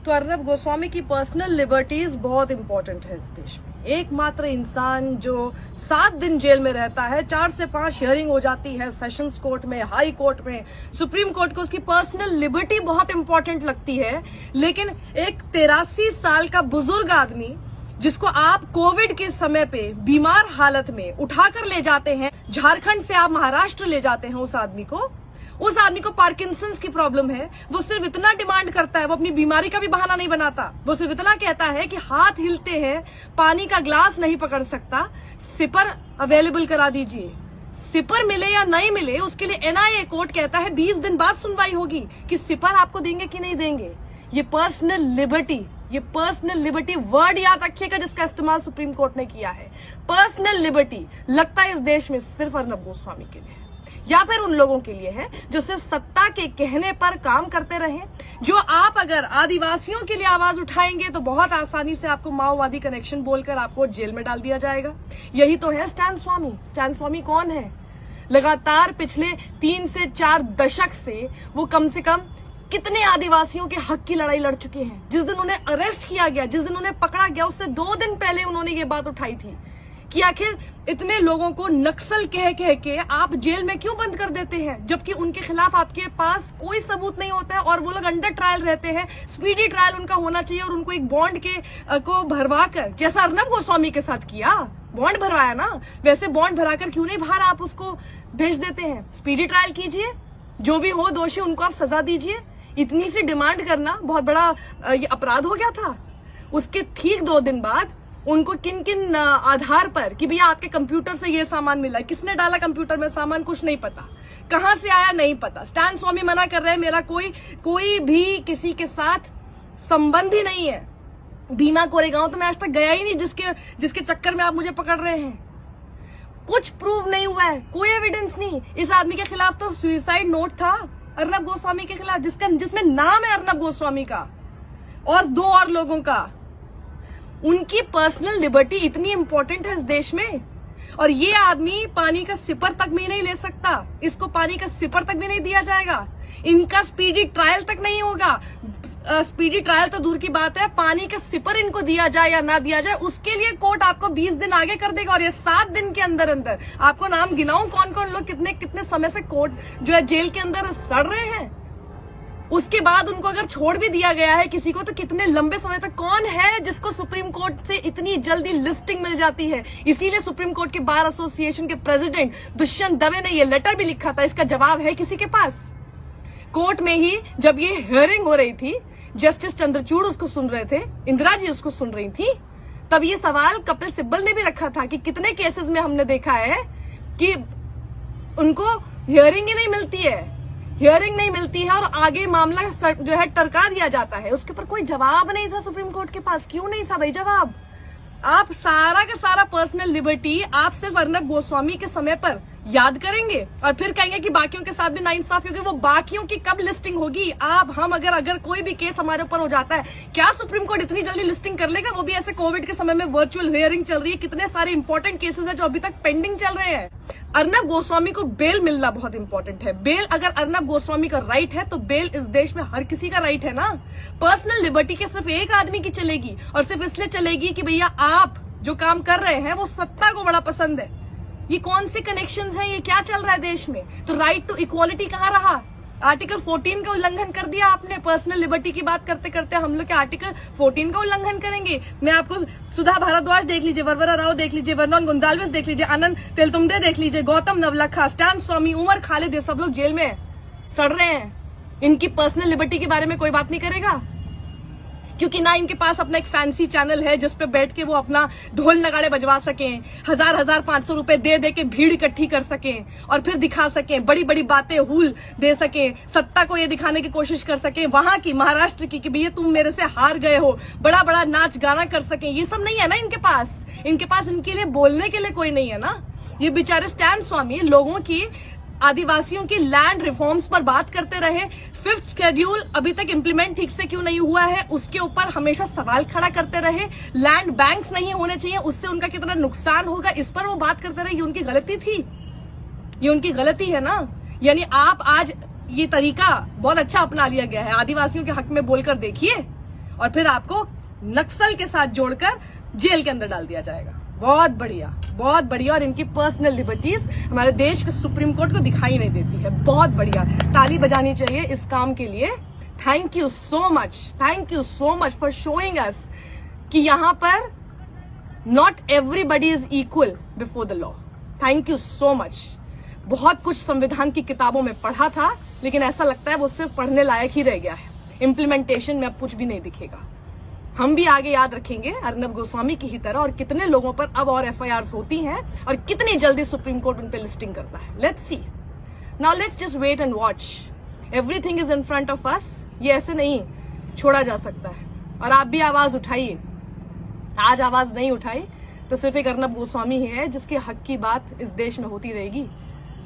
तो अर्नब गोस्वामी की personal liberties बहुत इंपॉर्टेंट है इस देश में। एकमात्र इंसान जो 7 दिन जेल में रहता है, 4 से 5 हियरिंग हो जाती है सेशंस कोर्ट में, हाई कोर्ट में, सुप्रीम कोर्ट को उसकी पर्सनल लिबर्टी बहुत इंपॉर्टेंट लगती है। लेकिन एक 83 साल का बुजुर्ग आदमी जिसको आप कोविड के समय पे बीमार हालत में उठाकर ले जाते हैं, झारखंड से आप महाराष्ट्र ले जाते हैं उस आदमी को पार्किंसंस की प्रॉब्लम है। वो सिर्फ इतना डिमांड करता है, वो अपनी बीमारी का भी बहाना नहीं बनाता, वो सिर्फ इतना कहता है कि हाथ हिलते हैं, पानी का ग्लास नहीं पकड़ सकता, सिपर अवेलेबल करा दीजिए। सिपर मिले या नहीं मिले उसके लिए एनआईए कोर्ट कहता है 20 दिन बाद सुनवाई होगी कि सिपर आपको देंगे कि नहीं देंगे। ये पर्सनल लिबर्टी वर्ड याद रखिएगा जिसका इस्तेमाल सुप्रीम कोर्ट ने किया है। पर्सनल लिबर्टी लगता है इस देश में सिर्फ अर्नब गोस्वामी के लिए है, या फिर उन लोगों के लिए है जो सिर्फ सत्ता के कहने पर काम करते रहे। जो आप अगर आदिवासियों के लिए आवाज उठाएंगे तो बहुत आसानी से आपको माओवादी कनेक्शन बोलकर आपको जेल में डाल दिया जाएगा। यही तो है स्टैन स्वामी। स्टैन स्वामी कौन है? लगातार पिछले 3 से 4 दशक से वो कम से कम कितने आदिवासियों के हक की लड़ाई लड़ चुके हैं। जिस दिन उन्हें अरेस्ट किया गया, जिस दिन उन्हें पकड़ा गया, उससे 2 दिन पहले उन्होंने ये बात उठाई थी कि आखिर इतने लोगों को नक्सल कह के आप जेल में क्यों बंद कर देते हैं, जबकि उनके खिलाफ आपके पास कोई सबूत नहीं होता है और वो लोग अंडर ट्रायल रहते हैं। स्पीडी ट्रायल उनका होना चाहिए और उनको एक बॉन्ड को भरवा कर, जैसा अर्नब गोस्वामी के साथ किया, बॉन्ड भरवाया ना, वैसे बॉन्ड भराकर क्यों नहीं बाहर आप उसको भेज देते हैं। स्पीडी ट्रायल कीजिए, जो भी हो दोषी उनको आप सजा दीजिए। इतनी सी डिमांड करना बहुत बड़ा ये अपराध हो गया था। उसके ठीक 2 दिन बाद उनको किन किन आधार पर कि भैया आपके कंप्यूटर से ये सामान मिला, किसने डाला कंप्यूटर में सामान, कुछ नहीं पता, कहां से आया नहीं पता। स्टैन स्वामी मना कर रहे हैं मेरा कोई भी किसी के साथ संबंध ही नहीं है। भीमा कोरेगांव तो मैं आज तक गया ही नहीं जिसके चक्कर में आप मुझे पकड़ रहे हैं। कुछ प्रूव नहीं हुआ है, कोई एविडेंस नहीं। इस आदमी के खिलाफ तो सुसाइड नोट था अर्नब गोस्वामी के खिलाफ, जिसमें नाम है अर्नब गोस्वामी का और 2 और लोगों का। उनकी पर्सनल लिबर्टी इतनी इंपॉर्टेंट है इस देश में, और ये आदमी पानी का सिपर तक भी नहीं ले सकता। इसको पानी का सिपर तक भी नहीं दिया जाएगा। इनका स्पीडी ट्रायल तक नहीं होगा। स्पीडी ट्रायल तो दूर की बात है, पानी का सिपर इनको दिया जाए या ना दिया जाए उसके लिए कोर्ट आपको 20 दिन आगे कर देगा। और ये 7 दिन के अंदर अंदर आपको नाम गिनाऊं कौन कौन लोग कितने समय से कोर्ट जो है जेल के अंदर सड़ रहे हैं। उसके बाद उनको अगर छोड़ भी दिया गया है किसी को तो कितने लंबे समय तक, कौन है जिसको सुप्रीम कोर्ट से इतनी जल्दी लिस्टिंग मिल जाती है। इसीलिए सुप्रीम कोर्ट के बार एसोसिएशन के प्रेसिडेंट दुष्यंत दवे ने ये लेटर भी लिखा था। इसका जवाब है किसी के पास? कोर्ट में ही जब ये हियरिंग हो रही थी, जस्टिस चंद्रचूड़ उसको सुन रहे थे, इंदिरा जी उसको सुन रही थी, तब ये सवाल कपिल सिब्बल ने भी रखा था कि कितने केसेस में हमने देखा है कि उनको हियरिंग ही नहीं मिलती है और आगे मामला जो है टरका दिया जाता है। उसके ऊपर कोई जवाब नहीं था सुप्रीम कोर्ट के पास। क्यों नहीं था भाई जवाब? आप सारा का सारा पर्सनल लिबर्टी आप सिर्फ अर्नब गोस्वामी के समय पर याद करेंगे और फिर कहेंगे कि बाकियों के साथ भी नाइंसाफी होगी। वो बाकियों की कब लिस्टिंग होगी? हम अगर कोई भी केस हमारे ऊपर हो जाता है, क्या सुप्रीम कोर्ट इतनी जल्दी लिस्टिंग कर लेगा? वो भी ऐसे कोविड के समय में वर्चुअल हियरिंग चल रही है, कितने सारे इंपॉर्टेंट केसेस है जो अभी तक पेंडिंग चल रहे हैं। अर्नब गोस्वामी को बेल मिलना बहुत इंपॉर्टेंट है। बेल अगर अर्नब गोस्वामी का राइट है तो बेल इस देश में हर किसी का राइट है ना। पर्सनल लिबर्टी के सिर्फ एक आदमी की चलेगी और सिर्फ इसलिए चलेगी कि भैया आप जो काम कर रहे हैं वो सत्ता को बड़ा पसंद है। ये कौन से कनेक्शंस हैं? ये क्या चल रहा है देश में? तो राइट टू इक्वालिटी कहाँ रहा? आर्टिकल 14 का उल्लंघन कर दिया आपने। पर्सनल लिबर्टी की बात करते करते हम लोग के आर्टिकल 14 का उल्लंघन करेंगे। मैं आपको सुधा भारद्वाज देख लीजिए, वरवरा राव देख लीजिए, वर्नॉन गोंजाल्विस देख लीजिए, आनंद तेलतुंबडे देख लीजिए, गौतम नवलखा, स्टैन स्वामी, उमर खालिद, ये सब लोग जेल में सड़ रहे हैं। इनकी पर्सनल लिबर्टी के बारे में कोई बात नहीं करेगा क्योंकि ना इनके पास अपना एक फैंसी चैनल है जिसपे बैठ के वो अपना ढोल नगाड़े बजवा सकें, 1000-1500 रुपए दे के भीड़ इकट्ठी कर सकें और फिर दिखा सकें, बड़ी बड़ी बातें हूल दे सकें, सत्ता को ये दिखाने की कोशिश कर सकें, वहां की महाराष्ट्र की कि भैया तुम मेरे से हार गए हो, बड़ा बड़ा नाच गाना कर सकें। ये सब नहीं है ना इनके पास। इनके लिए बोलने के लिए कोई नहीं है ना। ये बेचारे स्टैन स्वामी लोगों की, आदिवासियों की लैंड रिफॉर्म्स पर बात करते रहे। 5th शेड्यूल अभी तक इंप्लीमेंट ठीक से क्यों नहीं हुआ है उसके ऊपर हमेशा सवाल खड़ा करते रहे। लैंड बैंक्स नहीं होने चाहिए, उससे उनका कितना नुकसान होगा इस पर वो बात करते रहे। ये उनकी गलती थी, ये उनकी गलती है ना। यानी आप आज ये तरीका बहुत अच्छा अपना लिया गया है, आदिवासियों के हक में बोलकर देखिए और फिर आपको नक्सल के साथ जोड़कर जेल के अंदर डाल दिया जाएगा। बहुत बढ़िया, बहुत बढ़िया। और इनकी पर्सनल लिबर्टीज हमारे देश के सुप्रीम कोर्ट को दिखाई नहीं देती है। बहुत बढ़िया, ताली बजानी चाहिए इस काम के लिए। Thank you so much for showing us कि यहाँ पर not everybody is equal before the law. Thank you so much. बहुत कुछ संविधान की किताबों में पढ़ा था, लेकिन ऐसा लगता है वो सिर्फ पढ़ने लायक ही रह गया है। इम्प्लीमेंटेशन में अब कुछ भी नहीं दिखेगा। हम भी आगे याद रखेंगे अर्नब गोस्वामी की ही तरह, और कितने लोगों पर अब और FIRs होती हैं और कितनी जल्दी सुप्रीम कोर्ट उन पे लिस्टिंग करता है। Let's see, now let's just wait and watch. Everything is in front of us. ये ऐसे नहीं छोड़ा जा सकता है। और आप भी आवाज उठाइए। आज आवाज नहीं उठाई तो सिर्फ एक अर्नब गोस्वामी ही है जिसके हक की बात इस देश में होती रहेगी।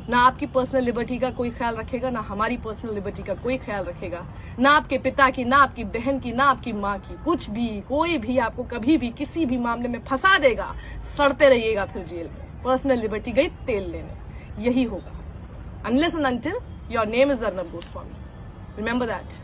ना आपकी पर्सनल लिबर्टी का कोई ख्याल रखेगा, ना हमारी पर्सनल लिबर्टी का कोई ख्याल रखेगा, ना आपके पिता की, ना आपकी बहन की, ना आपकी माँ की। कुछ भी, कोई भी आपको कभी भी किसी भी मामले में फंसा देगा, सड़ते रहिएगा फिर जेल में। पर्सनल लिबर्टी गई तेल लेने, यही होगा। Unless and until your name is Arnab Goswami, remember that.